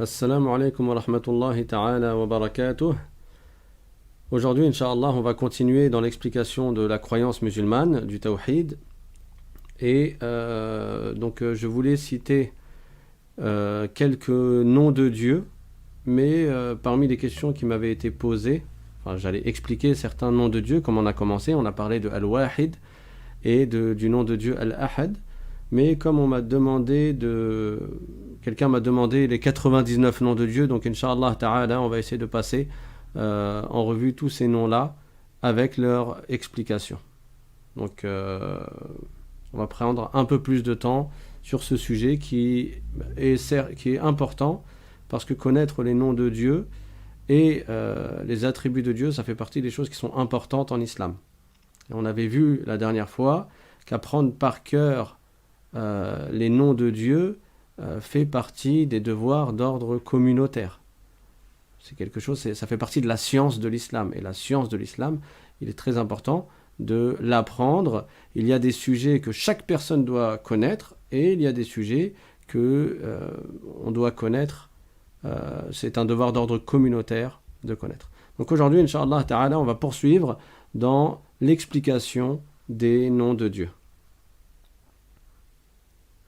Assalamu alaikum wa rahmatullahi ta'ala wa barakatuh. Aujourd'hui, Inch'Allah, on va continuer dans l'explication de la croyance musulmane, du tawhid. Et je voulais citer quelques noms de Dieu, mais parmi les questions qui m'avaient été posées, j'allais expliquer certains noms de Dieu, comme on a commencé. On a parlé de Al-Wahid et du nom de Dieu Al-Ahad. Mais comme quelqu'un m'a demandé les 99 noms de Dieu, donc Inch'Allah Ta'ala, on va essayer de passer en revue tous ces noms-là avec leur explication. Donc on va prendre un peu plus de temps sur ce sujet qui est important, parce que connaître les noms de Dieu et les attributs de Dieu, ça fait partie des choses qui sont importantes en islam. Et on avait vu la dernière fois qu'apprendre par cœur les noms de Dieu fait partie des devoirs d'ordre communautaire. C'est quelque chose, ça fait partie de la science de l'islam. Et la science de l'islam, il est très important de l'apprendre. Il y a des sujets que chaque personne doit connaître, et il y a des sujets que on doit connaître. C'est un devoir d'ordre communautaire de connaître. Donc aujourd'hui, Inch'Allah Ta'ala, on va poursuivre dans l'explication des noms de Dieu.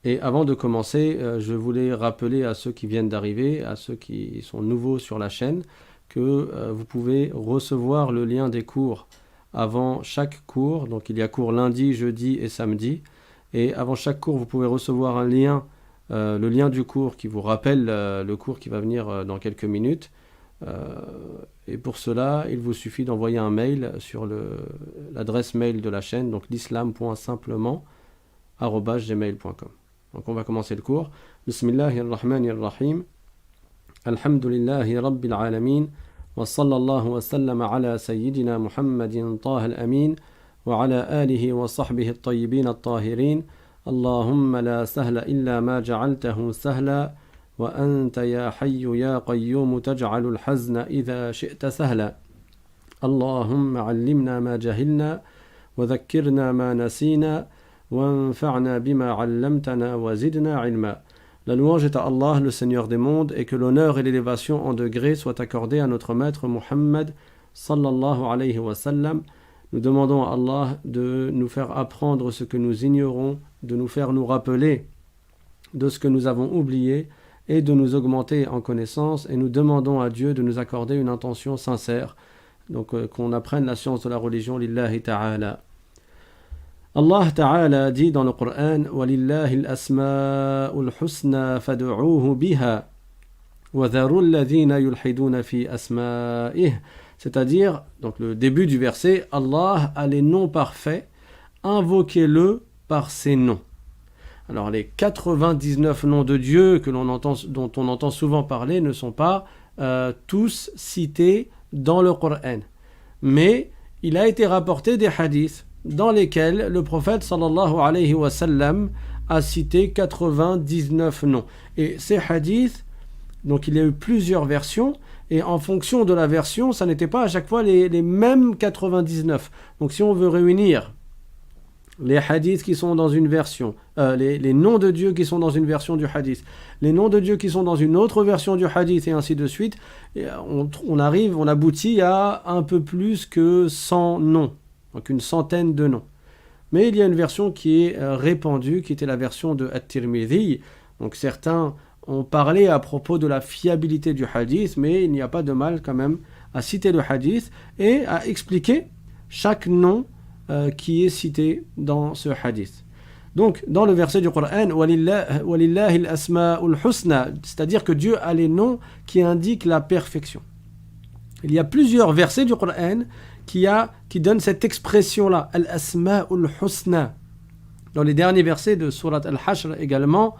Et avant de commencer, je voulais rappeler à ceux qui viennent d'arriver, à ceux qui sont nouveaux sur la chaîne, que vous pouvez recevoir le lien des cours avant chaque cours. Donc il y a cours lundi, jeudi et samedi. Et avant chaque cours, vous pouvez recevoir un lien, le lien du cours qui vous rappelle le cours qui va venir dans quelques minutes. Et pour cela, il vous suffit d'envoyer un mail sur l'adresse mail de la chaîne, donc l'islam.simplement@gmail.com. Donc on va commencer le cours. Bismillahirrahmanirrahim. Alhamdulillahi rabbil alamin. Wa sallallahu wa sallam ala sayyidina Muhammadin taha al-amin. Wa ala alihi wa sahbihi at-tayyibin at-tahirin. Allahumma la sahla illa ma ja'altahu sahla. Wa anta ya hayyu ya qayyum taj'alu al-hazna idha shi'ta sahla. Allahumma 'allimna ma jahilna. Wa dhakkirna ma nasina. La louange est à Allah, le Seigneur des mondes, et que l'honneur et l'élévation en degrés soient accordés à notre maître Muhammad sallallahu alayhi wa sallam. Nous demandons à Allah de nous faire apprendre ce que nous ignorons, de nous faire nous rappeler de ce que nous avons oublié et de nous augmenter en connaissance, et nous demandons à Dieu de nous accorder une intention sincère, donc qu'on apprenne la science de la religion lillahi ta'ala. Allah Ta'ala dit dans le Coran وَلِلَّهِ الْأَسْمَاءُ الْحُسْنَى فَادْعُوهُ بِهَا وَذَرُوا الَّذِينَ يُلْحِدُونَ فِي أَسْمَائِهِ. C'est-à-dire, donc le début du verset, Allah a les noms parfaits, invoquez-le par ses noms. Alors les 99 noms de Dieu dont on entend souvent parler ne sont pas tous cités dans le Coran. Mais il a été rapporté des hadiths dans lesquels le prophète sallallahu alayhi wa sallam a cité 99 noms. Et ces hadiths, donc il y a eu plusieurs versions, et en fonction de la version, ça n'était pas à chaque fois les mêmes 99. Donc si on veut réunir les hadiths qui sont dans une version, les noms de Dieu qui sont dans une version du hadith, les noms de Dieu qui sont dans une autre version du hadith, et ainsi de suite, on aboutit à un peu plus que 100 noms. Donc une centaine de noms. Mais il y a une version qui est répandue, qui était la version de At-Tirmidhi. Donc certains ont parlé à propos de la fiabilité du hadith, mais il n'y a pas de mal quand même à citer le hadith et à expliquer chaque nom qui est cité dans ce hadith. Donc dans le verset du Coran, وَلِلَّهِ الْأَسْمَاءُ الْحُسْنَى, c'est-à-dire que Dieu a les noms qui indiquent la perfection. Il y a plusieurs versets du Coran qui donne cette expression-là, Al-Asma'ul Husna. Dans les derniers versets de Surat Al-Hashr également,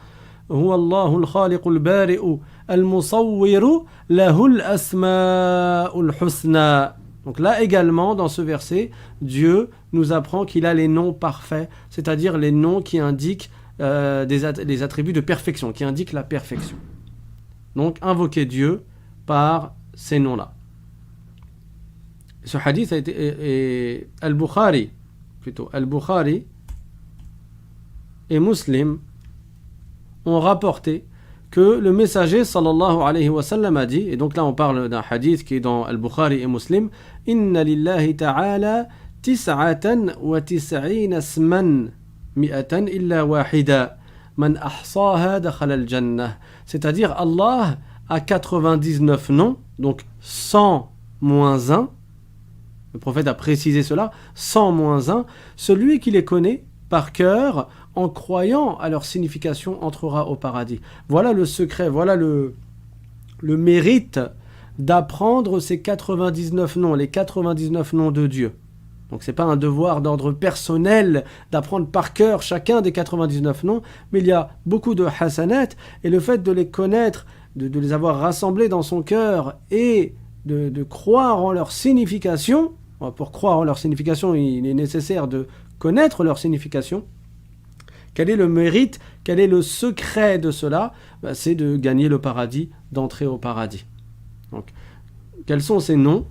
Huwa Allahul Khaliqul Bari'u Al-Musawwiru Lahul Asma'ul Husna. Donc là également, dans ce verset, Dieu nous apprend qu'il a les noms parfaits, c'est-à-dire les noms qui indiquent les attributs de perfection, qui indiquent la perfection. Donc invoquer Dieu par ces noms-là. Ce hadith a été Al-Bukhari et Muslim ont rapporté que le messager sallallahu alayhi wa sallam a dit, et donc là on parle d'un hadith qui est dans Al-Bukhari et Muslim, Inna lillahi ta'ala tis'atan wa tis'ina isman mi'atan illa wahida man ahsaha dakhala al-jannah. C'est-à-dire Allah a 99 noms, donc 100 moins 1. Le prophète a précisé cela, 100 moins 1. Celui qui les connaît par cœur, en croyant à leur signification, entrera au paradis. Voilà le secret, voilà le mérite d'apprendre ces 99 noms, les 99 noms de Dieu. Donc ce n'est pas un devoir d'ordre personnel d'apprendre par cœur chacun des 99 noms, mais il y a beaucoup de hasanat, et le fait de les connaître, de les avoir rassemblés dans son cœur et de croire en leur signification. Pour croire en leur signification, il est nécessaire de connaître leur signification. Quel est le mérite, quel est le secret de cela? C'est de gagner le paradis, d'entrer au paradis. Donc, quels sont ces noms?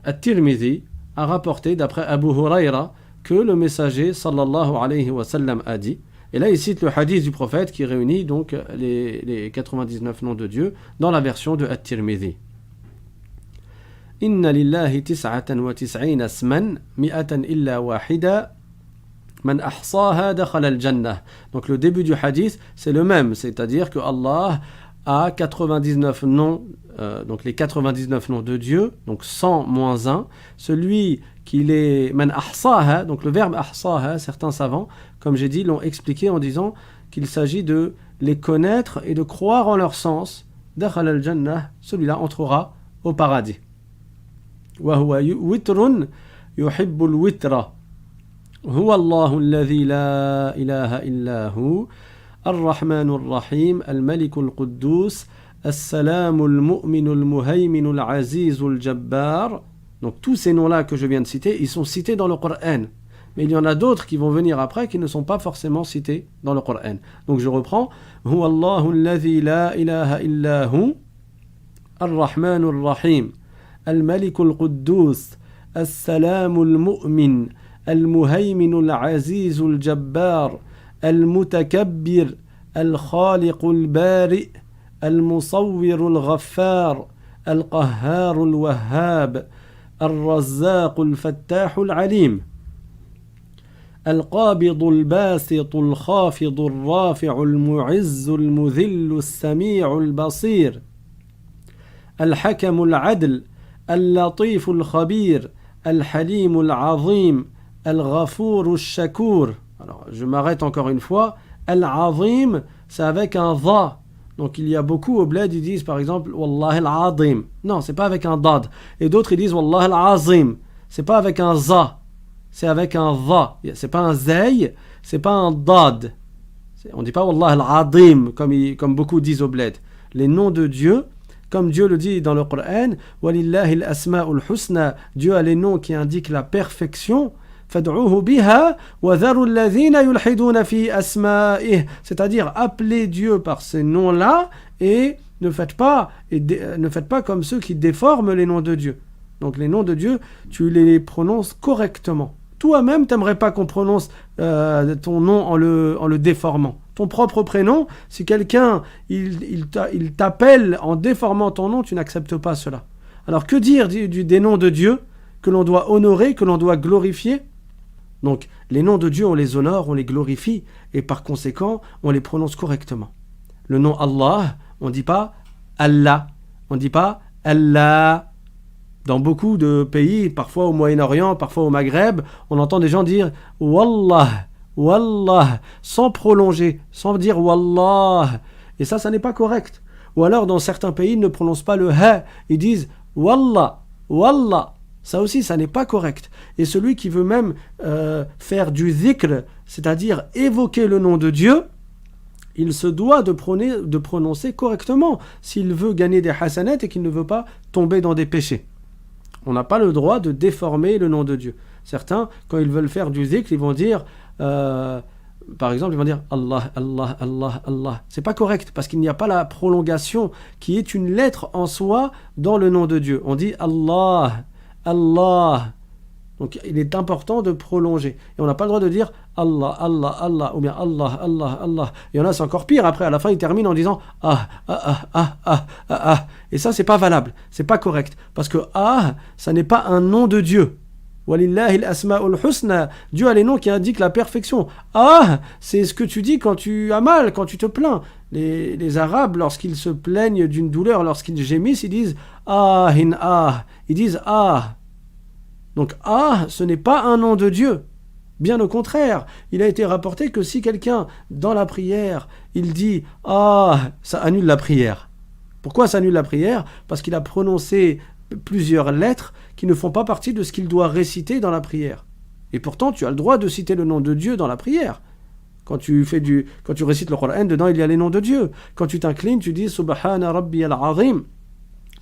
At-Tirmidhi a rapporté d'après Abu Huraira que le messager sallallahu alayhi wa sallam a dit, et là il cite le hadith du prophète qui réunit donc les 99 noms de Dieu dans la version de At-Tirmidhi. Inna lillahi tis'atan wa tis'ina isman mi'atan illa wahida man ahsaha dakhala al-jannah. Donc le début du hadith c'est le même, c'est-à-dire que Allah a 99 noms, donc les 99 noms de Dieu, donc 100 moins 1. Celui qui les man ahsaha, donc le verbe ahsaha, certains savants, comme j'ai dit, l'ont expliqué en disant qu'il s'agit de les connaître et de croire en leur sens. Dakhala al-jannah, celui-là entrera au paradis. وهو وتر يحب الوتر هو الله الذي لا إله إلا هو الرحمن الرحيم الملك القدوس السلام المؤمن المهيمن العزيز الجبار. Donc tous ces noms-là que je viens de citer, ils sont cités dans le Coran. Mais il y en a d'autres qui vont venir après qui ne sont pas forcément cités dans le Coran. Donc je reprends. هو الله الذي لا إله إلا هو الرحمن الرحيم الملك القدوس السلام المؤمن المهيمن العزيز الجبار المتكبر الخالق البارئ المصور الغفار القهار الوهاب الرزاق الفتاح العليم القابض الباسط الخافض الرافع المعز المذل السميع البصير الحكم العدل اللطيف الخبير الحليم العظيم الغفور الشكور. Alors, je m'arrête encore une fois. Al-Azim, c'est avec un dha. Donc, il y a beaucoup au bled, ils disent par exemple Wallah al-Azim. Non, c'est pas avec un dad. Et d'autres, ils disent Wallah al-Azim. C'est pas avec un za. C'est avec un dha. C'est pas un zay, c'est pas un dad. On dit pas Wallah al-Azim, comme beaucoup disent au bled. Les noms de Dieu, comme Dieu le dit dans le Coran, Walillahi al-asma'ul husna, Dieu a les noms qui indiquent la perfection. Fad'uhu biha wa dharu alladhina yulhiduna fi asma'ih, c'est-à-dire appelez Dieu par ces noms-là et ne faites pas comme ceux qui déforment les noms de Dieu. Donc les noms de Dieu, tu les prononces correctement. Toi-même, t'aimerais pas qu'on prononce ton nom en le déformant. Ton propre prénom, si quelqu'un il t'appelle en déformant ton nom, tu n'acceptes pas cela. Alors que dire des noms de Dieu que l'on doit honorer, que l'on doit glorifier? Donc les noms de Dieu, on les honore, on les glorifie, et par conséquent, on les prononce correctement. Le nom Allah, on ne dit pas Allah, on ne dit pas Allah. Dans beaucoup de pays, parfois au Moyen-Orient, parfois au Maghreb, on entend des gens dire Wallah, Wallah, sans prolonger, sans dire Wallah. Et ça n'est pas correct. Ou alors, dans certains pays, ils ne prononcent pas le ha, ils disent Wallah, Wallah. Ça aussi, ça n'est pas correct. Et celui qui veut même faire du dhikr, c'est-à-dire évoquer le nom de Dieu, il se doit de prononcer correctement s'il veut gagner des hasanat et qu'il ne veut pas tomber dans des péchés. On n'a pas le droit de déformer le nom de Dieu. Certains, quand ils veulent faire du dhikr, ils vont dire, par exemple, ils vont dire Allah, Allah, Allah, Allah. C'est pas correct parce qu'il n'y a pas la prolongation qui est une lettre en soi dans le nom de Dieu. On dit Allah, Allah. Donc il est important de prolonger. Et on n'a pas le droit de dire Allah, Allah, Allah, ou bien Allah, Allah, Allah. Il y en a, c'est encore pire. Après, à la fin, il termine en disant ah, ah, ah, ah, ah, ah, ah. Et ça, c'est pas valable, c'est pas correct. Parce que ah, ça n'est pas un nom de Dieu. Walillahi al-asma'ul husna. Dieu a les noms qui indiquent la perfection. Ah, c'est ce que tu dis quand tu as mal, quand tu te plains. Les Arabes, lorsqu'ils se plaignent d'une douleur, lorsqu'ils gémissent, ils disent ah, hin ah. Ils disent ah. Donc ah, ce n'est pas un nom de Dieu. Bien au contraire, il a été rapporté que si quelqu'un, dans la prière, il dit « Ah », ça annule la prière. Pourquoi ça annule la prière ? Parce qu'il a prononcé plusieurs lettres qui ne font pas partie de ce qu'il doit réciter dans la prière. Et pourtant, tu as le droit de citer le nom de Dieu dans la prière. Quand tu récites le Coran, dedans il y a les noms de Dieu. Quand tu t'inclines, tu dis « Subhana Rabbi al-Azim ».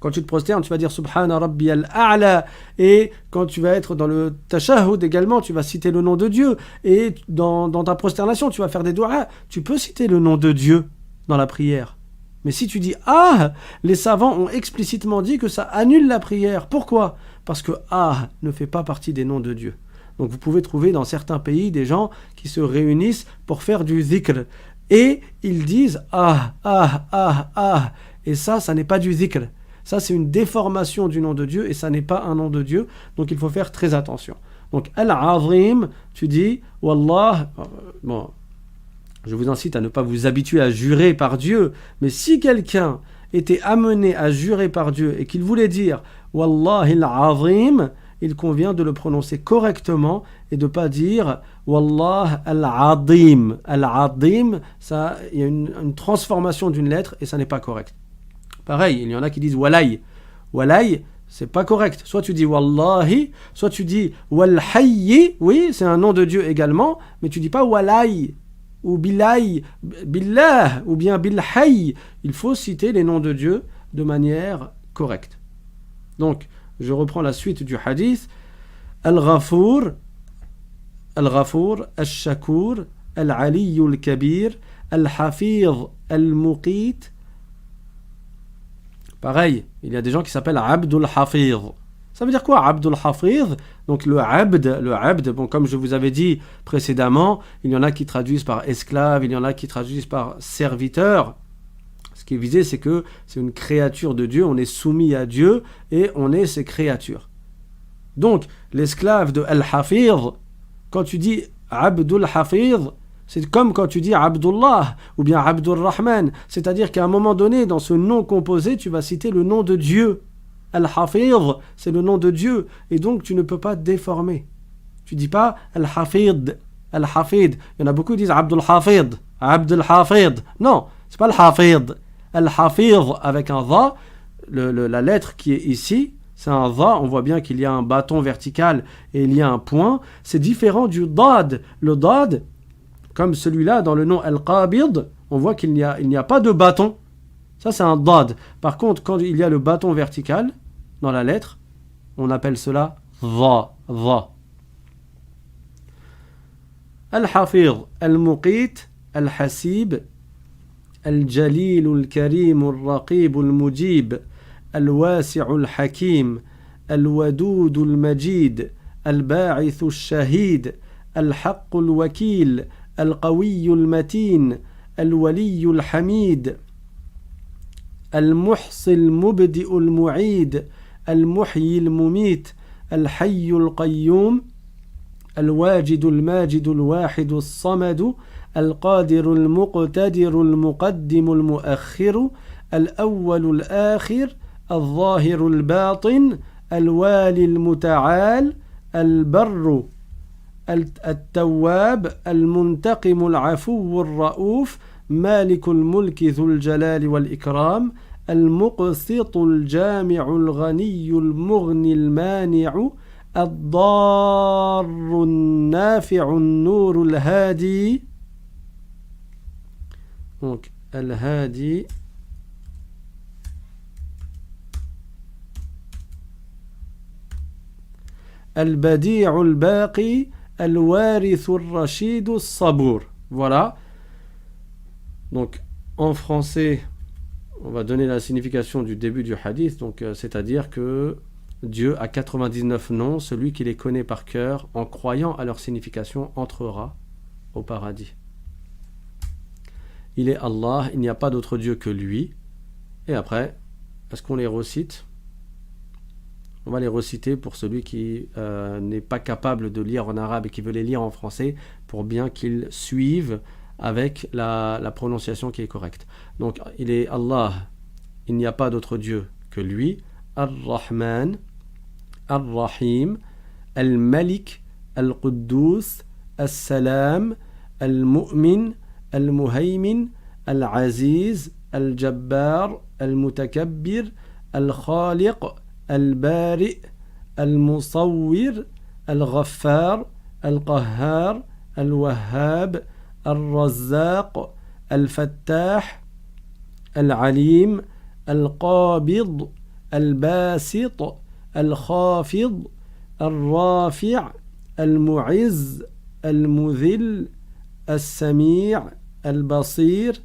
Quand tu te prosternes, tu vas dire Subhana Rabbi al-A'la. Et quand tu vas être dans le tashahhud également, tu vas citer le nom de Dieu. Et dans ta prosternation, tu vas faire des doigts. Tu peux citer le nom de Dieu dans la prière. Mais si tu dis ah, les savants ont explicitement dit que ça annule la prière. Pourquoi ? Parce que ah ne fait pas partie des noms de Dieu. Donc vous pouvez trouver dans certains pays des gens qui se réunissent pour faire du dhikr. Et ils disent ah, ah, ah, ah. Et ça n'est pas du dhikr. Ça, c'est une déformation du nom de Dieu et ça n'est pas un nom de Dieu. Donc, il faut faire très attention. Donc, Al-Azim, tu dis, Wallah, bon, je vous incite à ne pas vous habituer à jurer par Dieu, mais si quelqu'un était amené à jurer par Dieu et qu'il voulait dire, Wallahi al-Azim, il convient de le prononcer correctement et de ne pas dire Wallah al-Adim. Al-Adim, ça, il y a une transformation d'une lettre et ça n'est pas correct. Pareil, il y en a qui disent walay. Walay, c'est pas correct. Soit tu dis wallahi, soit tu dis walhayyi. Oui, c'est un nom de Dieu également, mais tu dis pas walay ou bilay, billah ou bien bilhay. Il faut citer les noms de Dieu de manière correcte. Donc, je reprends la suite du hadith. Al-Ghafour, Al-Ghafour, Al-Shakour, Al-Aliyu Al-Kabir, Al-Hafiz, Al-Muqit. Pareil, il y a des gens qui s'appellent Abdul Hafiz. Ça veut dire quoi, Abdul Hafiz ? Donc le abd, bon, comme je vous avais dit précédemment, il y en a qui traduisent par esclave, il y en a qui traduisent par serviteur. Ce qui est visé, c'est que c'est une créature de Dieu, on est soumis à Dieu et on est ses créatures. Donc, l'esclave de Al-Hafiz, quand tu dis Abdul Hafiz, c'est comme quand tu dis Abdullah ou bien Abdurrahman, c'est-à-dire qu'à un moment donné, dans ce nom composé, tu vas citer le nom de Dieu. Al-Hafiz, c'est le nom de Dieu, et donc tu ne peux pas déformer. Tu dis pas Al-Hafid, Al-Hafid. Il y en a beaucoup qui disent Abdul Hafid, Abdul Hafid. Non, c'est pas Al-Hafid. Al-Hafiz avec un dha, la lettre qui est ici, c'est un dha, on voit bien qu'il y a un bâton vertical et il y a un point. C'est différent du dad. Le dad, comme celui-là, dans le nom Al-Qabid, on voit qu'il n'y a pas de bâton. Ça, c'est un dad. Par contre, quand il y a le bâton vertical dans la lettre, on appelle cela dha. Al-Hafiz, Al-Muqit, Al-Hasib, Al-Jalil, Al-Karim, Al-Raqib, Al-Mujib, Al-Wasi' Al-Hakim, Al-Wadud, Al-Majid, Al-Ba'ith, Al-Shahid, Al-Haqq, Al-Wakil, القوي المتين الولي الحميد المحصي المبدئ المعيد المحيي المميت الحي القيوم الواجد الماجد الواحد الصمد القادر المقتدر المقدم المؤخر الأول الآخر الظاهر الباطن الوالي المتعال البر التواب المنتقم العفو الرؤوف مالك الملك ذو الجلال والإكرام المقسط الجامع الغني المغني المانع الضار النافع النور الهادي. Donc الهادي البديع الباقي الوارث الرشيد الصبور. Voilà. Donc, en français, on va donner la signification du début du hadith. Donc, c'est-à-dire que Dieu a 99 noms. Celui qui les connaît par cœur, en croyant à leur signification, entrera au paradis. Il est Allah, il n'y a pas d'autre Dieu que lui. Et après, est-ce qu'on les recite ? On va les reciter pour celui qui n'est pas capable de lire en arabe et qui veut les lire en français pour bien qu'il suive avec la prononciation qui est correcte. Donc, il est Allah, il n'y a pas d'autre Dieu que lui. Ar-Rahman, Ar-Rahim, Al-Malik, Al-Quddus, Al-Salam, Al-Mu'min, Al-Muhaymin, Al-Aziz, Al-Jabbar, Al-Mutakabbir, Al-Khaliq, البارئ المصور الغفار القهار الوهاب الرزاق الفتاح العليم القابض الباسط الخافض الرافع المعز المذل السميع البصير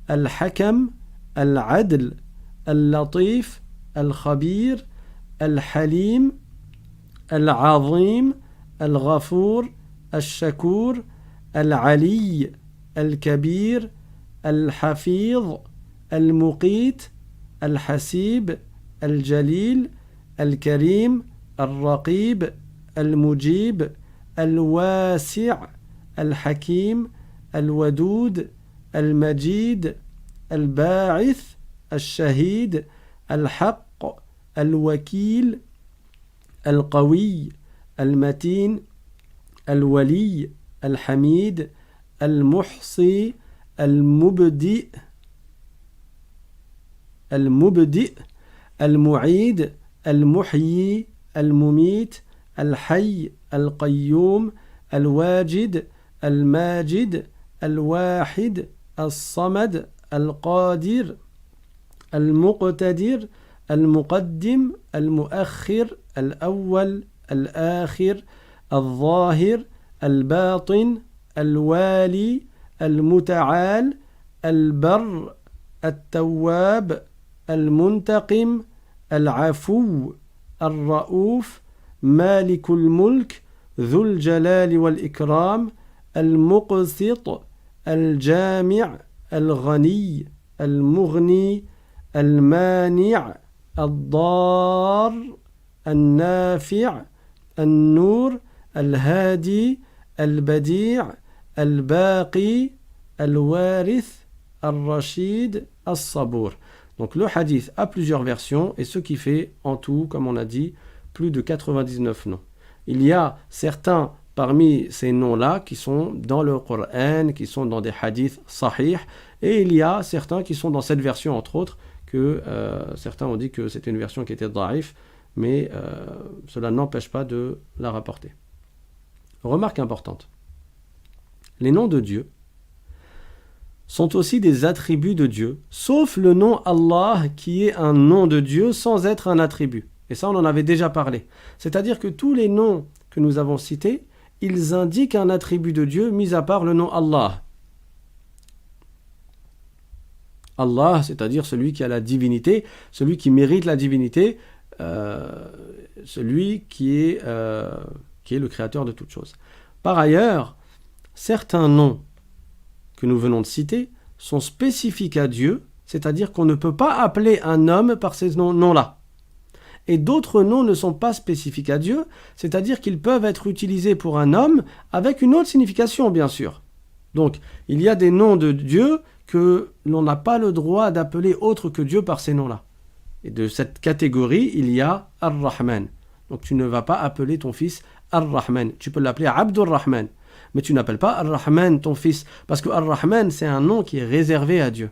الحكم العدل اللطيف الخبير الحليم العظيم الغفور الشكور العلي الكبير الحفيظ المقيت الحسيب الجليل الكريم الرقيب المجيب الواسع الحكيم الودود المجيد الباعث الشهيد الحق الوكيل القوي المتين الولي الحميد المحصي المبدئ المعيد المحيي المميت الحي القيوم الواجد الماجد الواحد الصمد القادر المقتدر المقدم المؤخر الأول الآخر الظاهر الباطن الوالي المتعال البر التواب المنتقم العفو الرؤوف مالك الملك ذو الجلال والإكرام المقسط الجامع الغني المغني المانع الضار النافع النور الهادي البديع الباقي الوارث الرشيد الصبور. Donc le hadith a plusieurs versions et ce qui fait en tout, comme on a dit, plus de 99 noms. Il y a certains parmi ces noms-là qui sont dans le Coran, qui sont dans des hadiths sahih, et il y a certains qui sont dans cette version, entre autres, que certains ont dit que c'était une version qui était da'if, mais cela n'empêche pas de la rapporter. Remarque importante. Les noms de Dieu sont aussi des attributs de Dieu, sauf le nom Allah qui est un nom de Dieu sans être un attribut. Et ça, on en avait déjà parlé. C'est-à-dire que tous les noms que nous avons cités, ils indiquent un attribut de Dieu, mis à part le nom Allah. Allah, c'est-à-dire celui qui a la divinité, celui qui mérite la divinité, celui qui est le créateur de toutes choses. Par ailleurs, certains noms que nous venons de citer sont spécifiques à Dieu, c'est-à-dire qu'on ne peut pas appeler un homme par ces noms-là. Et d'autres noms ne sont pas spécifiques à Dieu, c'est-à-dire qu'ils peuvent être utilisés pour un homme avec une autre signification, bien sûr. Donc, il y a des noms de Dieu que l'on n'a pas le droit d'appeler autre que Dieu par ces noms-là. Et de cette catégorie, il y a Ar-Rahman. Donc tu ne vas pas appeler ton fils Ar-Rahman. Tu peux l'appeler Abdur-Rahman. Mais tu n'appelles pas Ar-Rahman ton fils. Parce que Ar-Rahman, c'est un nom qui est réservé à Dieu.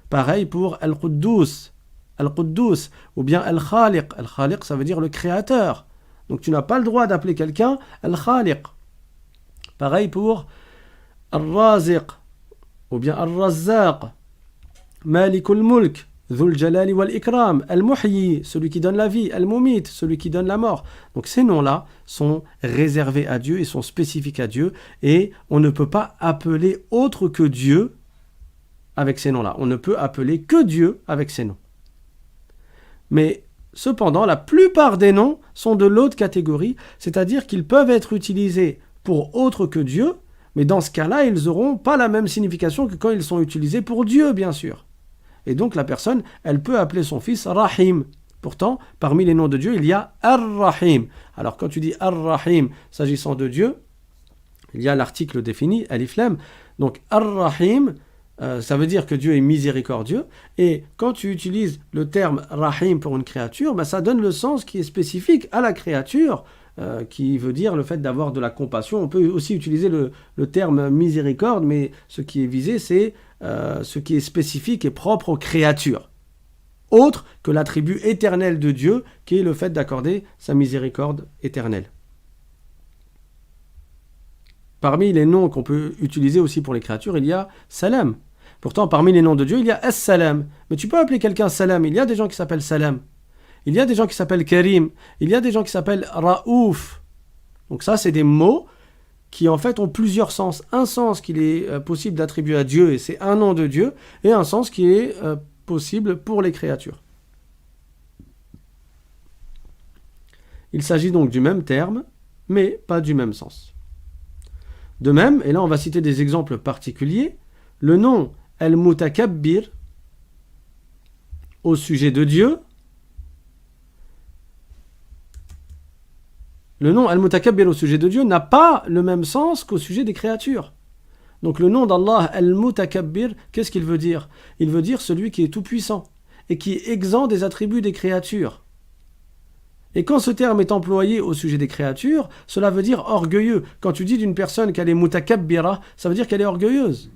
Pareil pour Al-Quddus. Al-Quddus. Ou bien Al-Khaliq. Al-Khaliq, ça veut dire le créateur. Donc tu n'as pas le droit d'appeler quelqu'un Al-Khaliq. Pareil pour Al-Raziq. Ou bien Al-Razzaq, Malikul Mulk, Dhul Jalali wal Ikram, Al-Muhyi, celui qui donne la vie, Al-Mumit, celui qui donne la mort. Donc ces noms-là sont réservés à Dieu et sont spécifiques à Dieu et on ne peut pas appeler autre que Dieu avec ces noms-là. On ne peut appeler que Dieu avec ces noms. Mais cependant, la plupart des noms sont de l'autre catégorie, c'est-à-dire qu'ils peuvent être utilisés pour autre que Dieu, Mais dans ce cas-là, ils n'auront pas la même signification que quand ils sont utilisés pour Dieu, bien sûr. Et donc la personne, elle peut appeler son fils Rahim. Pourtant, parmi les noms de Dieu, il y a Ar-Rahim. Alors quand tu dis Ar-Rahim, s'agissant de Dieu, il y a l'article défini, Alif Lam. Donc Ar-Rahim, ça veut dire que Dieu est miséricordieux. Et quand tu utilises le terme Rahim pour une créature, ça donne le sens qui est spécifique à la créature, qui veut dire le fait d'avoir de la compassion. On peut aussi utiliser le terme miséricorde, mais ce qui est visé, c'est ce qui est spécifique et propre aux créatures. Autre que l'attribut éternel de Dieu, qui est le fait d'accorder sa miséricorde éternelle. Parmi les noms qu'on peut utiliser aussi pour les créatures, il y a Salam. Pourtant, parmi les noms de Dieu, il y a As-Salam. Mais tu peux appeler quelqu'un Salam. Il y a des gens qui s'appellent Salam. Il y a des gens qui s'appellent Karim. Il y a des gens qui s'appellent Raouf. Donc ça, c'est des mots qui en fait ont plusieurs sens. Un sens qu'il est possible d'attribuer à Dieu, et c'est un nom de Dieu, et un sens qui est possible pour les créatures. Il s'agit donc du même terme, mais pas du même sens. De même, et là on va citer des exemples particuliers, le nom Al-Mutakabbir au sujet de Dieu, le nom Al-Mutakabbir au sujet de Dieu n'a pas le même sens qu'au sujet des créatures. Donc le nom d'Allah Al-Mutakabbir, qu'est-ce qu'il veut dire? Il veut dire celui qui est tout-puissant et qui est exempt des attributs des créatures. Et quand ce terme est employé au sujet des créatures, cela veut dire orgueilleux. Quand tu dis d'une personne qu'elle est mutakabbira, ça veut dire qu'elle est orgueilleuse.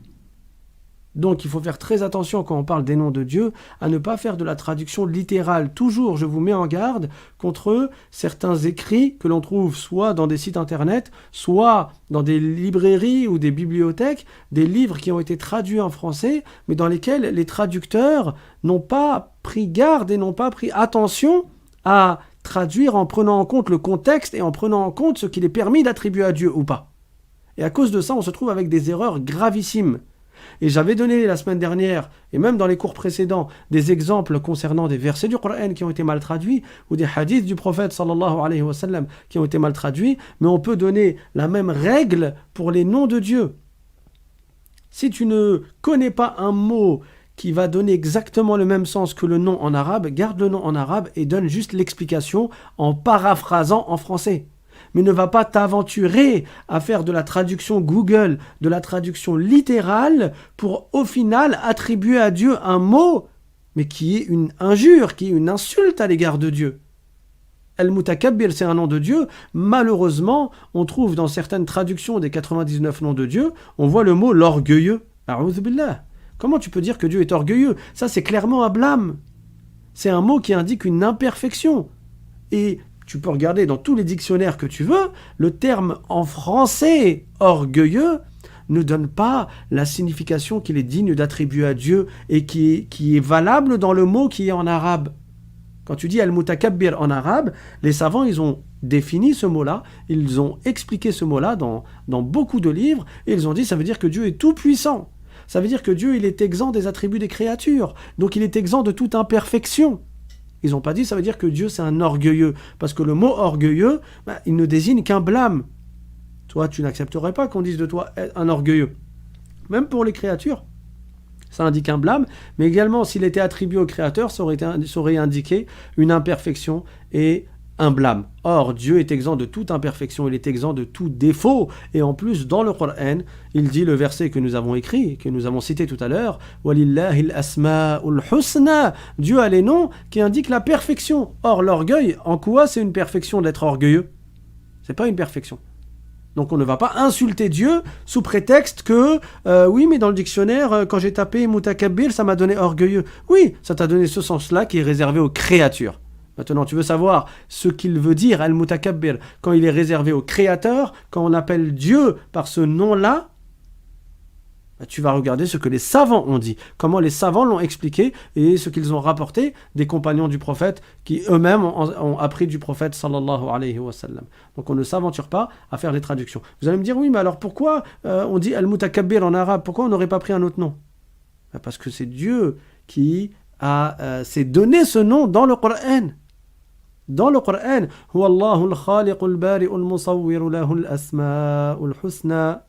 Donc il faut faire très attention quand on parle des noms de Dieu à ne pas faire de la traduction littérale. Toujours, je vous mets en garde contre certains écrits que l'on trouve soit dans des sites internet, soit dans des librairies ou des bibliothèques, des livres qui ont été traduits en français, mais dans lesquels les traducteurs n'ont pas pris garde et n'ont pas pris attention à traduire en prenant en compte le contexte et en prenant en compte ce qu'il est permis d'attribuer à Dieu ou pas. Et à cause de ça, on se trouve avec des erreurs gravissimes. Et j'avais donné la semaine dernière, et même dans les cours précédents, des exemples concernant des versets du Coran qui ont été mal traduits, ou des hadiths du prophète sallallahu alayhi wa sallam qui ont été mal traduits, mais on peut donner la même règle pour les noms de Dieu. Si tu ne connais pas un mot qui va donner exactement le même sens que le nom en arabe, garde le nom en arabe et donne juste l'explication en paraphrasant en français. Mais ne va pas t'aventurer à faire de la traduction Google, de la traduction littérale, pour au final attribuer à Dieu un mot, mais qui est une injure, qui est une insulte à l'égard de Dieu. Al-Mutakabbir, c'est un nom de Dieu. Malheureusement, on trouve dans certaines traductions des 99 noms de Dieu, on voit le mot l'orgueilleux. A'udhu billah. Comment tu peux dire que Dieu est orgueilleux? Ça, c'est clairement un blâme. C'est un mot qui indique une imperfection. Et tu peux regarder dans tous les dictionnaires que tu veux, le terme en français orgueilleux ne donne pas la signification qu'il est digne d'attribuer à Dieu et qui est valable dans le mot qui est en arabe. Quand tu dis al-mutakabbir en arabe, les savants, ils ont défini ce mot-là, ils ont expliqué ce mot-là dans beaucoup de livres, et ils ont dit ça veut dire que Dieu est tout puissant. Ça veut dire que Dieu, il est exempt des attributs des créatures, donc il est exempt de toute imperfection. Ils n'ont pas dit ça veut dire que Dieu c'est un orgueilleux, parce que le mot orgueilleux, il ne désigne qu'un blâme. Toi, tu n'accepterais pas qu'on dise de toi un orgueilleux. Même pour les créatures, ça indique un blâme, mais également s'il était attribué au créateur, ça aurait indiqué une imperfection et un blâme. Or, Dieu est exempt de toute imperfection, il est exempt de tout défaut. Et en plus, dans le Coran, il dit le verset que nous avons écrit, que nous avons cité tout à l'heure, وَلِلَّهِ الْأَسْمَاءُ الْحُسْنَى. Dieu a les noms qui indiquent la perfection. Or, l'orgueil, en quoi c'est une perfection d'être orgueilleux? C'est pas une perfection. Donc on ne va pas insulter Dieu sous prétexte que oui, mais dans le dictionnaire, quand j'ai tapé mutakabbir, ça m'a donné orgueilleux. Oui, ça t'a donné ce sens-là qui est réservé aux créatures. Maintenant, tu veux savoir ce qu'il veut dire, Al-Mutakabbir, quand il est réservé au Créateur, quand on appelle Dieu par ce nom-là, tu vas regarder ce que les savants ont dit, comment les savants l'ont expliqué et ce qu'ils ont rapporté des compagnons du prophète qui eux-mêmes ont appris du prophète sallallahu alayhi wa sallam. Donc on ne s'aventure pas à faire des traductions. Vous allez me dire, oui, mais alors pourquoi on dit Al-Mutakabbir en arabe? Pourquoi on n'aurait pas pris un autre nom? Parce que c'est Dieu qui s'est donné ce nom dans le Coran. Dans le Coran, Huwa Allahu al-Khaliq al-Bari al-Musawwir lahu al-asma'u al-husna.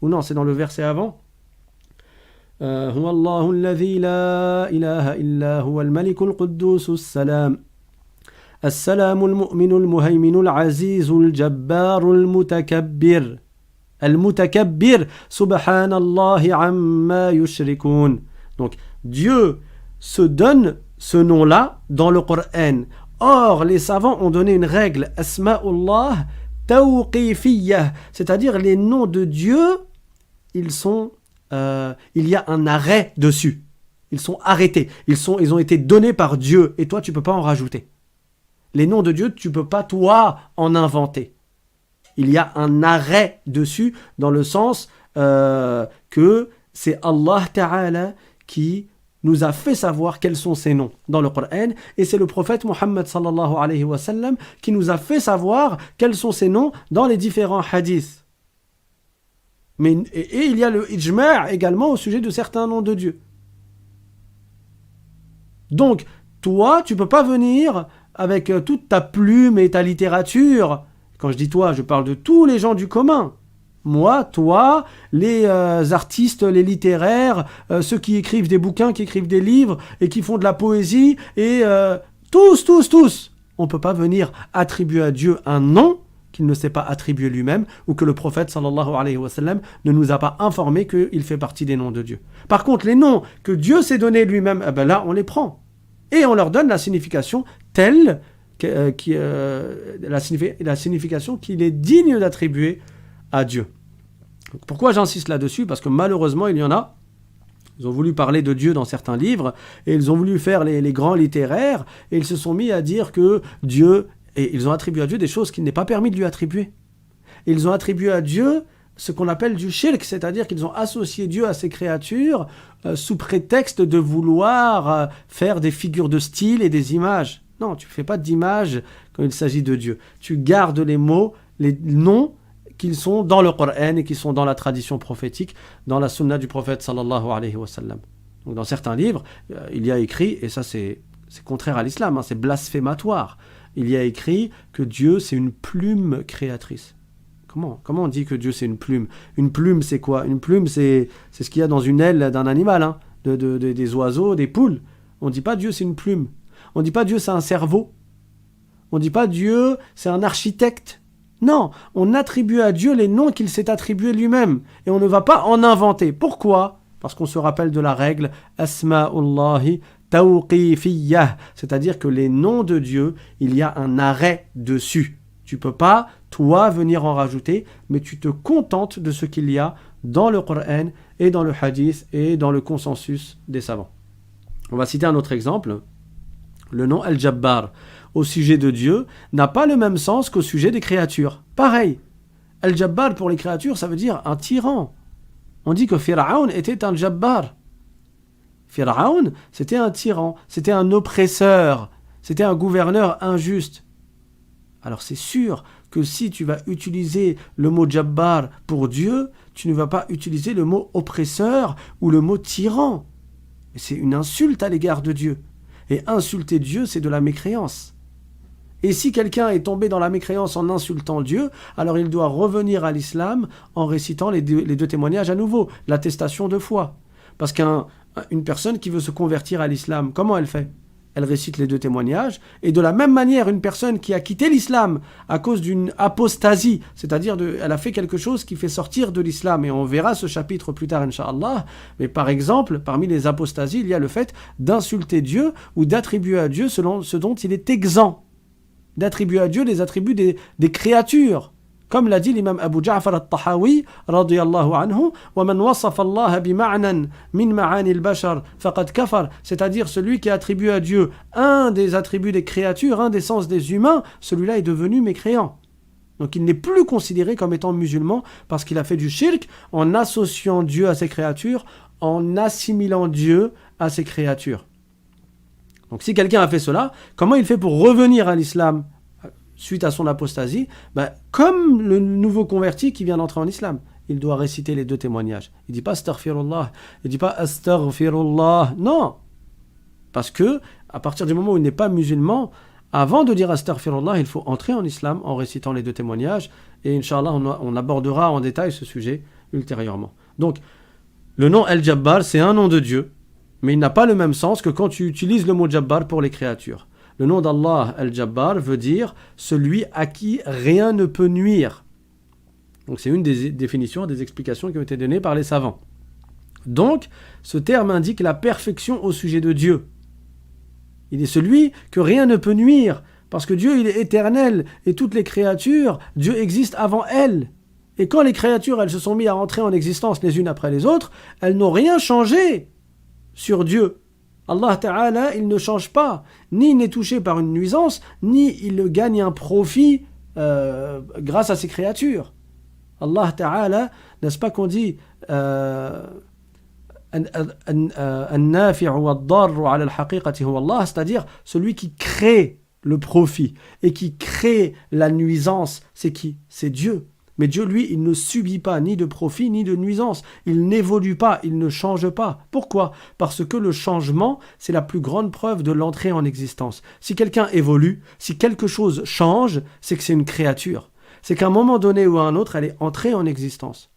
Ou non, c'est dans le verset avant. هو الله الذي لا إله إلا هو الملك القدوس السلام السلام المؤمن المهيمن العزيز الجبار المتكبر المتكبر سبحان الله عما يشركون. Donc Dieu se donne ce nom-là dans le Coran. Or, les savants ont donné une règle, Asma'ullah tawqifiyah, c'est-à-dire les noms de Dieu, il y a un arrêt dessus. Ils sont arrêtés. Ils ont été donnés par Dieu. Et toi, tu ne peux pas en rajouter. Les noms de Dieu, tu ne peux pas, toi, en inventer. Il y a un arrêt dessus, dans le sens que c'est Allah Ta'ala qui nous a fait savoir quels sont ses noms dans le Coran. Et c'est le prophète Muhammad sallallahu alayhi wa sallam qui nous a fait savoir quels sont ses noms dans les différents hadiths. Et il y a le ijma' également au sujet de certains noms de Dieu. Donc, toi, tu ne peux pas venir avec toute ta plume et ta littérature. Quand je dis toi, je parle de tous les gens du commun. Moi, toi, les artistes, les littéraires, ceux qui écrivent des bouquins, qui écrivent des livres et qui font de la poésie, et tous. On ne peut pas venir attribuer à Dieu un nom qu'il ne s'est pas attribué lui-même, ou que le prophète sallallahu alayhi wa sallam ne nous a pas informé qu'il fait partie des noms de Dieu. Par contre, les noms que Dieu s'est donnés lui-même, là, on les prend. Et on leur donne la signification telle, la signification qu'il est digne d'attribuer à Dieu. Donc, pourquoi j'insiste là-dessus? Parce que malheureusement, il y en a, ils ont voulu parler de Dieu dans certains livres, et ils ont voulu faire les grands littéraires, et ils se sont mis à dire que Dieu... Et ils ont attribué à Dieu des choses qu'il n'est pas permis de lui attribuer. Et ils ont attribué à Dieu ce qu'on appelle du shirk, c'est-à-dire qu'ils ont associé Dieu à ses créatures sous prétexte de vouloir faire des figures de style et des images. Non, tu ne fais pas d'images quand il s'agit de Dieu. Tu gardes les mots, les noms qui sont dans le Coran et qui sont dans la tradition prophétique, dans la sunna du prophète sallallahu alayhi wa sallam. Donc dans certains livres, il y a écrit, et ça c'est contraire à l'islam, c'est blasphématoire. Il y a écrit que Dieu, c'est une plume créatrice. Comment on dit que Dieu, c'est une plume? Une plume, c'est quoi? Une plume, c'est ce qu'il y a dans une aile d'un animal, des oiseaux, des poules. On ne dit pas Dieu, c'est une plume. On ne dit pas Dieu, c'est un cerveau. On ne dit pas Dieu, c'est un architecte. Non, on attribue à Dieu les noms qu'il s'est attribués lui-même. Et on ne va pas en inventer. Pourquoi? Parce qu'on se rappelle de la règle Asma'ullahi tawqifiyah, c'est-à-dire que les noms de Dieu, il y a un arrêt dessus. Tu ne peux pas, toi, venir en rajouter, mais tu te contentes de ce qu'il y a dans le Coran et dans le hadith et dans le consensus des savants. On va citer un autre exemple. Le nom Al-Jabbar, au sujet de Dieu, n'a pas le même sens qu'au sujet des créatures. Pareil, Al-Jabbar pour les créatures, ça veut dire un tyran. On dit que Pharaon était un Jabbar. Pharaon, c'était un tyran, c'était un oppresseur, c'était un gouverneur injuste. Alors c'est sûr que si tu vas utiliser le mot Jabbar pour Dieu, tu ne vas pas utiliser le mot oppresseur ou le mot tyran. C'est une insulte à l'égard de Dieu. Et insulter Dieu, c'est de la mécréance. Et si quelqu'un est tombé dans la mécréance en insultant Dieu, alors il doit revenir à l'islam en récitant les deux témoignages à nouveau, l'attestation de foi. Parce qu'une personne qui veut se convertir à l'islam, comment elle fait? Elle récite les deux témoignages. Et de la même manière, une personne qui a quitté l'islam à cause d'une apostasie, c'est-à-dire elle a fait quelque chose qui fait sortir de l'islam, et on verra ce chapitre plus tard, Inch'Allah. Mais par exemple, parmi les apostasies, il y a le fait d'insulter Dieu ou d'attribuer à Dieu ce dont il est exempt. D'attribuer à Dieu les attributs des créatures. Comme l'a dit l'imam Abu Ja'far al-Tahawi, radiyallahu anhu, وَمَنْ وَصَفَ اللَّهَ بِمَعْنًا مِنْ مَعَانِ الْبَشَرِ فَقَدْ كَفَرَ, c'est-à-dire celui qui attribue à Dieu un des attributs des créatures, un des sens des humains, celui-là est devenu mécréant. Donc il n'est plus considéré comme étant musulman parce qu'il a fait du shirk en associant Dieu à ses créatures, en assimilant Dieu à ses créatures. Donc si quelqu'un a fait cela, comment il fait pour revenir à l'islam suite à son apostasie? Comme le nouveau converti qui vient d'entrer en islam, il doit réciter les deux témoignages. Il ne dit pas astaghfirullah, il ne dit pas astaghfirullah, non. Parce que à partir du moment où il n'est pas musulman, avant de dire astaghfirullah, il faut entrer en islam en récitant les deux témoignages. Et Inch'Allah, on abordera en détail ce sujet ultérieurement. Donc, le nom Al-Jabbar, c'est un nom de Dieu, mais il n'a pas le même sens que quand tu utilises le mot Jabbar pour les créatures. Le nom d'Allah, Al-Jabbar, veut dire celui à qui rien ne peut nuire. Donc c'est une des définitions, des explications qui ont été données par les savants. Donc, ce terme indique la perfection au sujet de Dieu. Il est celui que rien ne peut nuire, parce que Dieu, il est éternel, et toutes les créatures, Dieu existe avant elles. Et quand les créatures, elles se sont mises à entrer en existence les unes après les autres, elles n'ont rien changé sur Dieu. Allah Ta'ala, il ne change pas, ni il n'est touché par une nuisance, ni il gagne un profit grâce à ses créatures. Allah Ta'ala, n'est-ce pas qu'on dit c'est-à-dire celui qui crée le profit et qui crée la nuisance, c'est qui? C'est Dieu. Mais Dieu, lui, il ne subit pas ni de profit ni de nuisance. Il n'évolue pas, il ne change pas. Pourquoi? Parce que le changement, c'est la plus grande preuve de l'entrée en existence. Si quelqu'un évolue, si quelque chose change, c'est que c'est une créature. C'est qu'à un moment donné ou à un autre, elle est entrée en existence.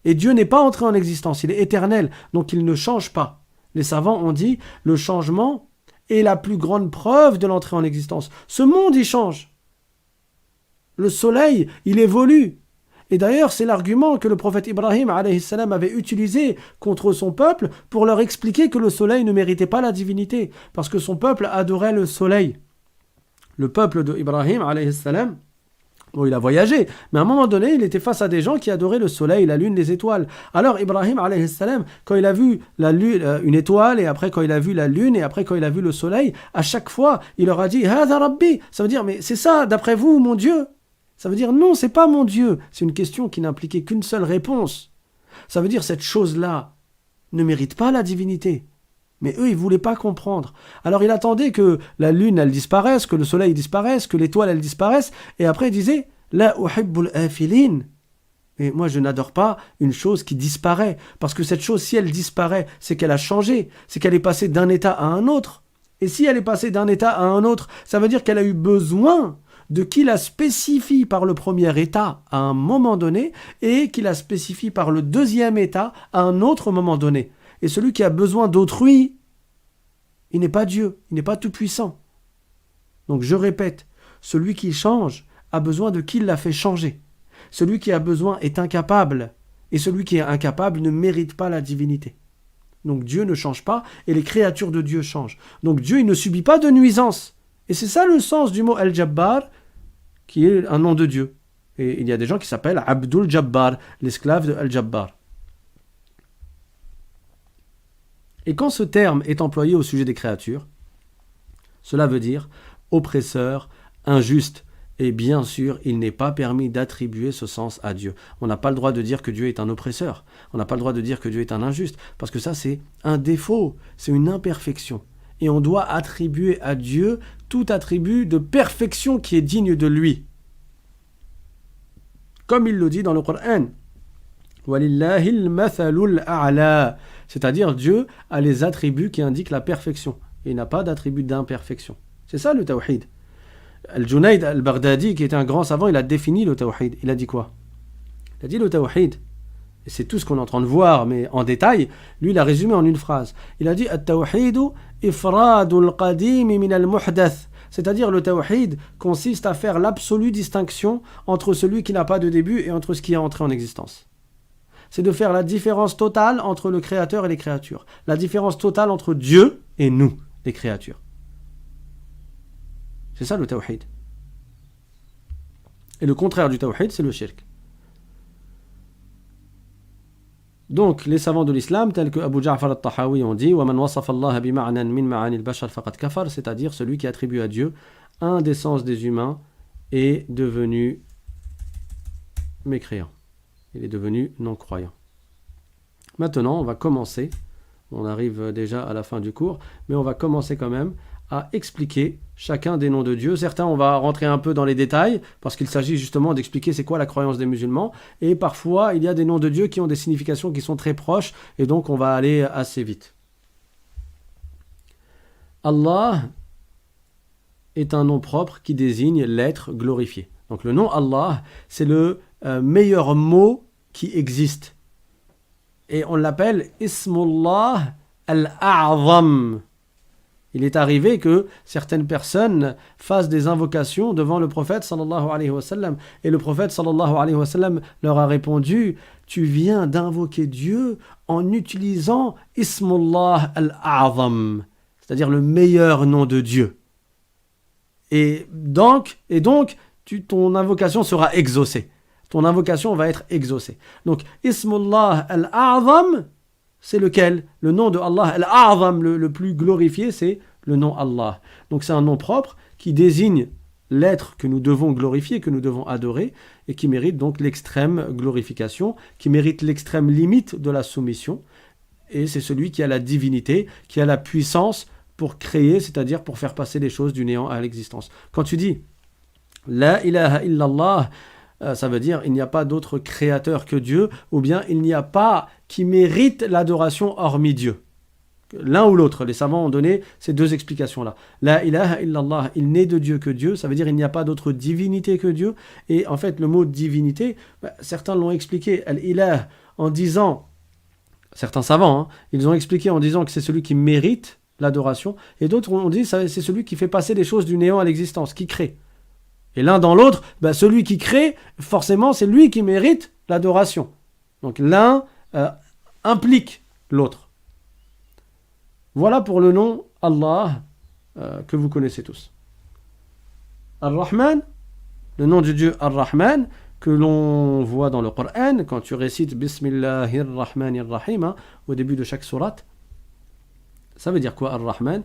Et Dieu n'est pas entré en existence, il est éternel, donc il ne change pas. Les savants ont dit, le changement est la plus grande preuve de l'entrée en existence. Ce monde, il change. Le soleil, il évolue. Et d'ailleurs, c'est l'argument que le prophète Ibrahim alayhi salam avait utilisé contre son peuple pour leur expliquer que le soleil ne méritait pas la divinité, parce que son peuple adorait le soleil. Le peuple d'Ibrahim alayhi salam, bon, il a voyagé, mais à un moment donné, il était face à des gens qui adoraient le soleil, la lune, les étoiles. Alors Ibrahim alayhi salam, quand il a vu la lune, une étoile, et après quand il a vu la lune, et après quand il a vu le soleil, à chaque fois, il leur a dit « Hada Rabbi », ça veut dire « Mais c'est ça, d'après vous, mon Dieu ?» Ça veut dire non, c'est pas mon Dieu. C'est une question qui n'impliquait qu'une seule réponse. Ça veut dire cette chose-là ne mérite pas la divinité. Mais eux, ils voulaient pas comprendre. Alors il attendait que la lune, elle disparaisse, que le soleil disparaisse, que l'étoile, elle disparaisse. Et après, il disait La uhibbul afilin. Mais moi, je n'adore pas une chose qui disparaît. Parce que cette chose, si elle disparaît, c'est qu'elle a changé. C'est qu'elle est passée d'un état à un autre. Et si elle est passée d'un état à un autre, ça veut dire qu'elle a eu besoin de qui la spécifie par le premier état à un moment donné et qui la spécifie par le deuxième état à un autre moment donné. Et celui qui a besoin d'autrui, il n'est pas Dieu, il n'est pas tout-puissant. Donc je répète, celui qui change a besoin de qui l'a fait changer. Celui qui a besoin est incapable, et celui qui est incapable ne mérite pas la divinité. Donc Dieu ne change pas, et les créatures de Dieu changent. Donc Dieu, il ne subit pas de nuisance. Et c'est ça le sens du mot Al-Jabbar, qui est un nom de Dieu. Et il y a des gens qui s'appellent Abdul Jabbar, l'esclave de Al-Jabbar. Et quand ce terme est employé au sujet des créatures, cela veut dire oppresseur, injuste. Et bien sûr, il n'est pas permis d'attribuer ce sens à Dieu. On n'a pas le droit de dire que Dieu est un oppresseur. On n'a pas le droit de dire que Dieu est un injuste. Parce que ça, c'est un défaut. C'est une imperfection. Et on doit attribuer à Dieu tout attribut de perfection qui est digne de lui. Comme il le dit dans le Coran. Walillahil mathalul a'la. C'est-à-dire Dieu a les attributs qui indiquent la perfection. Et il n'a pas d'attribut d'imperfection. C'est ça le tawhid. Al-Junayd al-Baghdadi, qui était un grand savant, il a défini le tawhid. Il a dit quoi? Il a dit le tawhid. Et c'est tout ce qu'on est en train de voir, mais en détail, lui, il a résumé en une phrase. Il a dit « At-tawhidu ifradul qadimi min al-muhdath ». C'est-à-dire, le tawhid consiste à faire l'absolue distinction entre celui qui n'a pas de début et entre ce qui est entré en existence. C'est de faire la différence totale entre le créateur et les créatures. La différence totale entre Dieu et nous, les créatures. C'est ça le tawhid. Et le contraire du tawhid, c'est le shirk. Donc, les savants de l'islam, tels que Abu Ja'far al-Tahawi ont dit وَمَنْ وَصَفَ اللَّهَ بِمَعْنًا مِنْ مَعَانِ الْبَشَرِ فَقَدْ كَفَرَ, c'est-à-dire celui qui attribue à Dieu un des sens des humains est devenu mécréant. Il est devenu non-croyant. Maintenant, on va commencer. On arrive déjà à la fin du cours, mais on va commencer quand même à expliquer chacun des noms de Dieu. Certains, on va rentrer un peu dans les détails, parce qu'il s'agit justement d'expliquer c'est quoi la croyance des musulmans, et parfois, il y a des noms de Dieu qui ont des significations qui sont très proches, et donc on va aller assez vite. Allah est un nom propre qui désigne l'être glorifié. Donc le nom Allah, c'est le meilleur mot qui existe. Et on l'appelle Ismullah al-A'zam. Il est arrivé que certaines personnes fassent des invocations devant le prophète sallallahu alayhi wa sallam. Et le prophète sallallahu alayhi wa sallam leur a répondu: tu viens d'invoquer Dieu en utilisant Ismullah al-A'zam, c'est-à-dire le meilleur nom de Dieu. Et donc ton invocation sera exaucée. Ton invocation va être exaucée. Donc, Ismullah al-A'zam, c'est lequel? Le nom de Allah al-A'zam, le plus glorifié, c'est le nom Allah. Donc, c'est un nom propre qui désigne l'être que nous devons glorifier, que nous devons adorer, et qui mérite donc l'extrême glorification, qui mérite l'extrême limite de la soumission. Et c'est celui qui a la divinité, qui a la puissance pour créer, c'est-à-dire pour faire passer les choses du néant à l'existence. Quand tu dis La ilaha illallah, ça veut dire il n'y a pas d'autre créateur que Dieu, ou bien il n'y a pas qui mérite l'adoration hormis Dieu. L'un ou l'autre, les savants ont donné ces deux explications-là. La ilaha illallah, il n'est de Dieu que Dieu, ça veut dire il n'y a pas d'autre divinité que Dieu. Et en fait, le mot divinité, certains l'ont expliqué, al-ilah, en disant, certains savants, ils ont expliqué en disant que c'est celui qui mérite l'adoration, et d'autres ont dit c'est celui qui fait passer les choses du néant à l'existence, qui crée. Et l'un dans l'autre, celui qui crée, forcément, c'est lui qui mérite l'adoration. Donc l'un implique l'autre. Voilà pour le nom Allah que vous connaissez tous. Ar-Rahman, le nom de Dieu Ar-Rahman, que l'on voit dans le Coran, quand tu récites Bismillahir-Rahmanir-Rahim au début de chaque sourate. Ça veut dire quoi Ar-Rahman?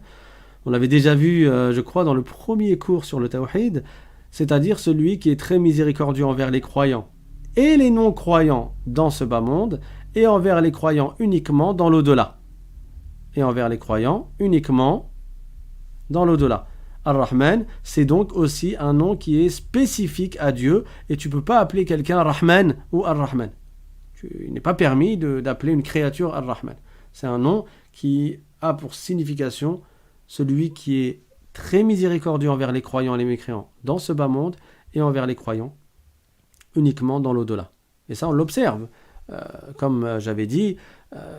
On l'avait déjà vu, je crois, dans le premier cours sur le Tawhid, c'est-à-dire celui qui est très miséricordieux envers les croyants et les non-croyants dans ce bas monde, et envers les croyants uniquement dans l'au-delà. Et envers les croyants uniquement dans l'au-delà. Ar-Rahman, c'est donc aussi un nom qui est spécifique à Dieu, et tu ne peux pas appeler quelqu'un Rahman ou Ar-Rahman. Il n'est pas permis d'appeler une créature Ar-Rahman. C'est un nom qui a pour signification celui qui est très miséricordieux envers les croyants et les mécréants dans ce bas monde, et envers les croyants uniquement dans l'au-delà. Et ça, on l'observe. Comme j'avais dit,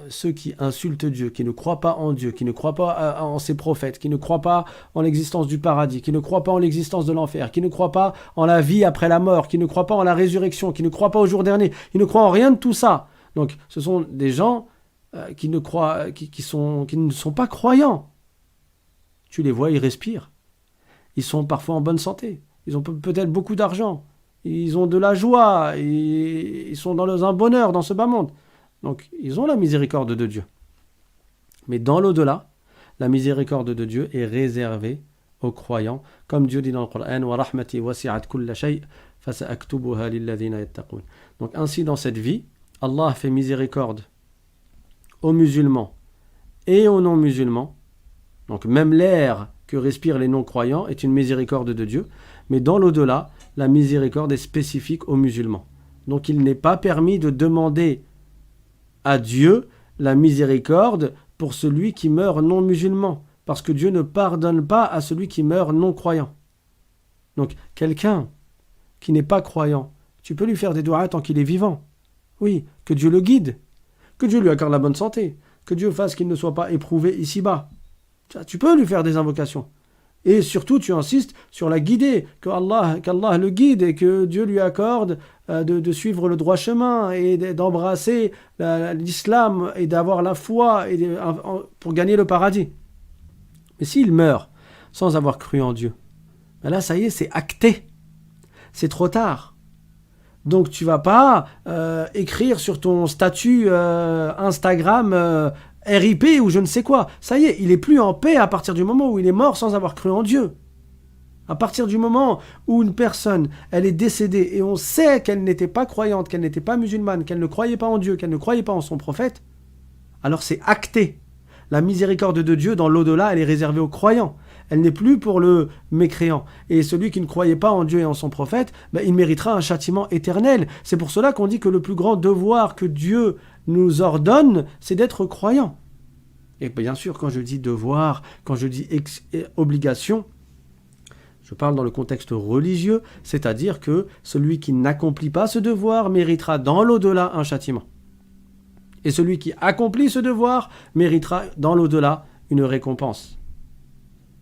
ceux qui insultent Dieu, qui ne croient pas en Dieu, qui ne croient pas en ses prophètes, qui ne croient pas en l'existence du paradis, qui ne croient pas en l'existence de l'enfer, qui ne croient pas en la vie après la mort, qui ne croient pas en la résurrection, qui ne croient pas au jour dernier, qui ne croient en rien de tout ça. Donc, ce sont des gens qui ne sont pas croyants. Tu les vois, ils respirent. Ils sont parfois en bonne santé. Ils ont peut-être beaucoup d'argent. Ils ont de la joie. Ils sont dans un bonheur dans ce bas monde. Donc, ils ont la miséricorde de Dieu. Mais dans l'au-delà, la miséricorde de Dieu est réservée aux croyants. Comme Dieu dit dans le Coran, « Wa rahmati wasi'at kulla shay' fasa'aktubuha lilladhina yattaqun » Donc, ainsi dans cette vie, Allah fait miséricorde aux musulmans et aux non-musulmans. Donc même l'air que respirent les non-croyants est une miséricorde de Dieu, mais dans l'au-delà, la miséricorde est spécifique aux musulmans. Donc il n'est pas permis de demander à Dieu la miséricorde pour celui qui meurt non-musulman, parce que Dieu ne pardonne pas à celui qui meurt non-croyant. Donc quelqu'un qui n'est pas croyant, tu peux lui faire des doigts tant qu'il est vivant. Oui, que Dieu le guide, que Dieu lui accorde la bonne santé, que Dieu fasse qu'il ne soit pas éprouvé ici-bas. Tu peux lui faire des invocations. Et surtout, tu insistes sur la guider, qu'Allah le guide et que Dieu lui accorde de suivre le droit chemin et d'embrasser l'islam et d'avoir la foi pour gagner le paradis. Mais s'il meurt sans avoir cru en Dieu, là, ça y est, c'est acté. C'est trop tard. Donc, tu ne vas pas écrire sur ton statut Instagram RIP ou je ne sais quoi. Ça y est, il n'est plus en paix à partir du moment où il est mort sans avoir cru en Dieu. À partir du moment où une personne, elle est décédée et on sait qu'elle n'était pas croyante, qu'elle n'était pas musulmane, qu'elle ne croyait pas en Dieu, qu'elle ne croyait pas en son prophète, alors c'est acté. La miséricorde de Dieu dans l'au-delà, elle est réservée aux croyants. Elle n'est plus pour le mécréant. Et celui qui ne croyait pas en Dieu et en son prophète, il méritera un châtiment éternel. C'est pour cela qu'on dit que le plus grand devoir que Dieu nous ordonne, c'est d'être croyant. Et bien sûr, quand je dis devoir, quand je dis obligation, Je parle dans le contexte religieux, c'est-à-dire que celui qui n'accomplit pas ce devoir méritera dans l'au-delà un châtiment. Et celui qui accomplit ce devoir méritera dans l'au-delà une récompense.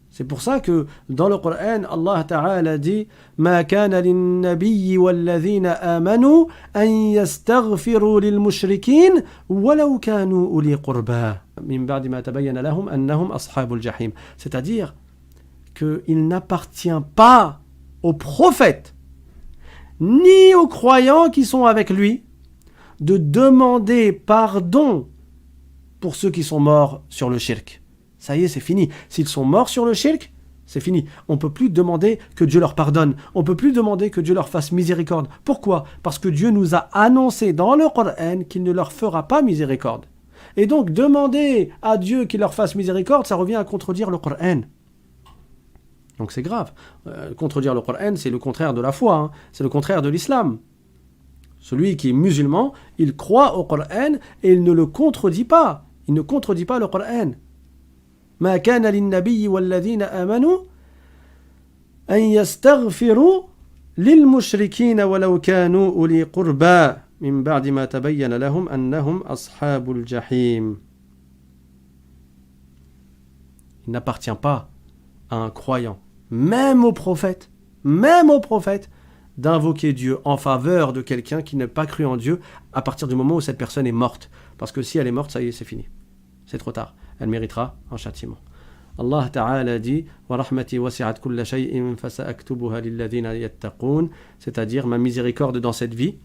C'est pour ça que dans le Coran, Allah Ta'ala dit Ma kana lin-nabiyyi wal-ladhina amanu an yastaghfiru lil-mushrikin walau kanu uli qurba min ba'di ma tabayyana lahum annahum ashabul jahim. C'est-à-dire qu'il n'appartient pas aux prophètes ni aux croyants qui sont avec lui de demander pardon pour ceux qui sont morts sur le shirk. Ça y est, c'est fini. S'ils sont morts sur le shirk, c'est fini. On ne peut plus demander que Dieu leur pardonne. On ne peut plus demander que Dieu leur fasse miséricorde. Pourquoi ? Parce que Dieu nous a annoncé dans le Coran qu'il ne leur fera pas miséricorde. Et donc, demander à Dieu qu'il leur fasse miséricorde, ça revient à contredire le Coran. Donc c'est grave. Contredire le Coran, c'est le contraire de la foi. Hein. C'est le contraire de l'islam. Celui qui est musulman, il croit au Coran et il ne le contredit pas. Il ne contredit pas le Coran. ما كان للنبي والذين آمنوا أن يستغفروا للمشركين ولو كانوا أولي قربى من بعد ما تبين لهم أنهم أصحاب الجحيم. Il n'appartient pas à un croyant, même au prophète, d'invoquer Dieu en faveur de quelqu'un qui n'a pas cru en Dieu à partir du moment où cette personne est morte. Parce que si elle est morte, ça y est, c'est fini. C'est trop tard. Elle méritera un châtiment. Allah Ta'ala dit wa rahmati wasi'at kulla shay'in fasa'aktubuha lilladhina yattaqun, c'est-à-dire ma miséricorde dans cette vie,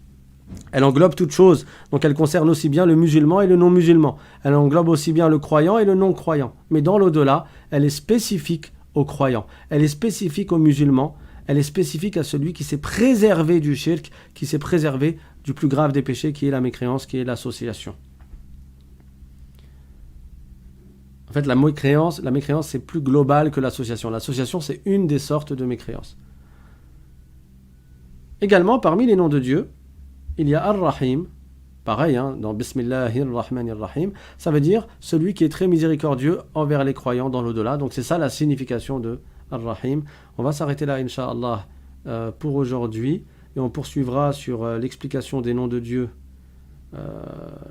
elle englobe toute chose. Donc elle concerne aussi bien le musulman et le non-musulman. Elle englobe aussi bien le croyant et le non-croyant. Mais dans l'au-delà, elle est spécifique aux croyants. Elle est spécifique aux musulmans. Elle est spécifique à celui qui s'est préservé du shirk, qui s'est préservé du plus grave des péchés, qui est la mécréance, qui est l'association. En fait, la mécréance, c'est plus global que l'association. L'association, c'est une des sortes de mécréance. Également, parmi les noms de Dieu, il y a Ar-Rahim, pareil, hein, dans Bismillahir-Rahmanir-Rahim, ça veut dire celui qui est très miséricordieux envers les croyants dans l'au-delà. Donc c'est ça la signification de Ar-Rahim. On va s'arrêter là, Inch'Allah, pour aujourd'hui, et on poursuivra sur l'explication des noms de Dieu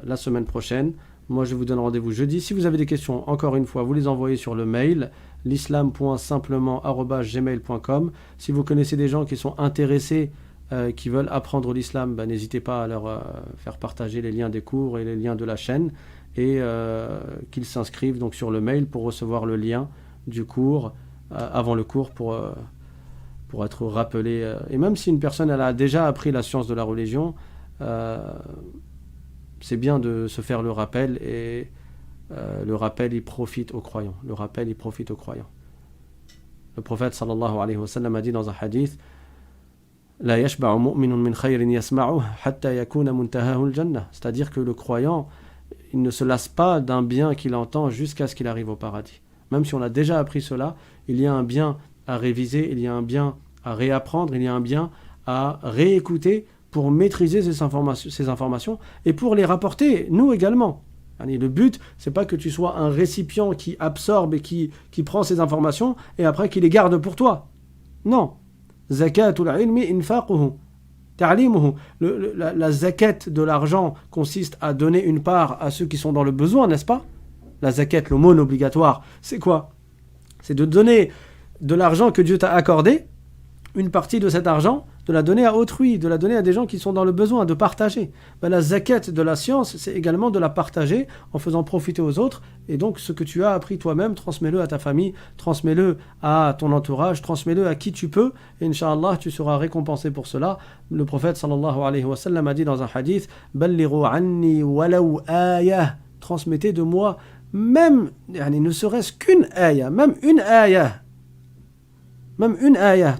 la semaine prochaine. Moi, je vous donne rendez-vous jeudi. Si vous avez des questions, encore une fois, vous les envoyez sur le mail l'islam.simplement@gmail.com. Si vous connaissez des gens qui sont intéressés, qui veulent apprendre l'islam, n'hésitez pas à leur faire partager les liens des cours et les liens de la chaîne et qu'ils s'inscrivent donc sur le mail pour recevoir le lien du cours avant le cours pour être rappelé. Et même si une personne elle a déjà appris la science de la religion, c'est bien de se faire le rappel et le rappel il profite aux croyants. Le prophète sallallahu alayhi wa sallam a dit dans un hadith La yashba'u mu'minun min khayrin yasma'uhu hatta yakuna muntahahu al-jannah. C'est-à-dire que le croyant, il ne se lasse pas d'un bien qu'il entend jusqu'à ce qu'il arrive au paradis. Même si on a déjà appris cela, il y a un bien à réviser, il y a un bien à réapprendre, il y a un bien à réécouter pour maîtriser ces informations et pour les rapporter, nous également. Le but, c'est pas que tu sois un récipient qui absorbe et qui prend ces informations et après qui les garde pour toi. Non. Zakatul ilmi infaquhu, ta'limuhu. La zakat de l'argent consiste à donner une part à ceux qui sont dans le besoin, n'est-ce pas ? La zakat, l'aumône obligatoire, c'est quoi ? C'est de donner de l'argent que Dieu t'a accordé, une partie de cet argent, de la donner à autrui, de la donner à des gens qui sont dans le besoin, de partager. La zakat de la science, c'est également de la partager en faisant profiter aux autres. Et donc, ce que tu as appris toi-même, transmets-le à ta famille, transmets-le à ton entourage, transmets-le à qui tu peux. Et Inch'Allah, tu seras récompensé pour cela. Le prophète sallallahu alayhi wa sallam a dit dans un hadith « Ballighu anni walaw ayah » Transmettez de moi, même, ne serait-ce qu'une ayah, même une ayah,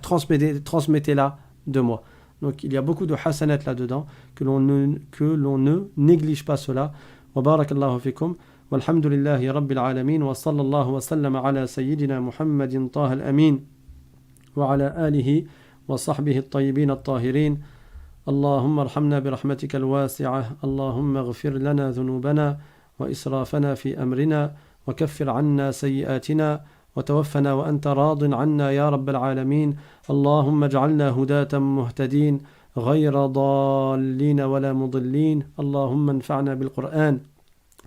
transmettez-la de moi. Donc il y a beaucoup de hasanat là-dedans que l'on ne néglige pas cela. Wa barakallahu fikum walhamdulillahi rabbil alamin wa sallallahu wa sallama ala sayyidina Muhammadin taha al-amin wa ala alihi wa sahbihi at-tayyibin at-tahirin. Allahumma arhamna bi rahmatika al-wasi'ah. Allahumma ighfir lana dhunubana wa israfana fi amrina wa kaffir 'anna sayyi'atina وتوفنا وأنت راض عنا يا رب العالمين. اللهم اجعلنا هداة مهتدين غير ضالين ولا مضلين. اللهم انفعنا بالقرآن،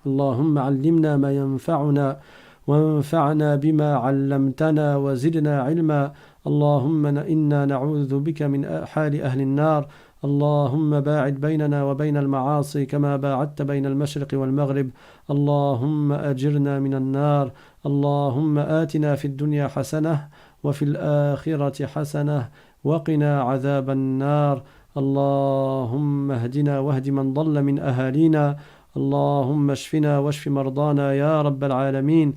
اللهم علمنا ما ينفعنا وانفعنا بما علمتنا وزدنا علما. اللهم إنا نعوذ بك من حال أهل النار. اللهم باعد بيننا وبين المعاصي كما باعدت بين المشرق والمغرب. اللهم أجرنا من النار. اللهم آتنا في الدنيا حسنة وفي الآخرة حسنة وقنا عذاب النار. اللهم اهدنا واهد من ضل من أهالينا. اللهم اشفنا واشف مرضانا يا رب العالمين.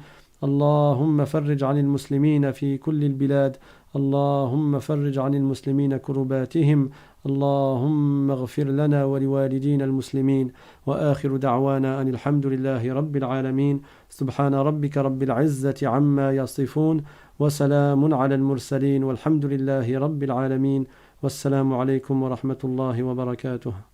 اللهم فرج عن المسلمين في كل البلاد. اللهم فرج عن المسلمين كرباتهم. اللهم اغفر لنا ولوالدينا المسلمين. وآخر دعوانا أن الحمد لله رب العالمين. سبحان ربك رب العزة عما يصفون وسلام على المرسلين والحمد لله رب العالمين. والسلام عليكم ورحمة الله وبركاته.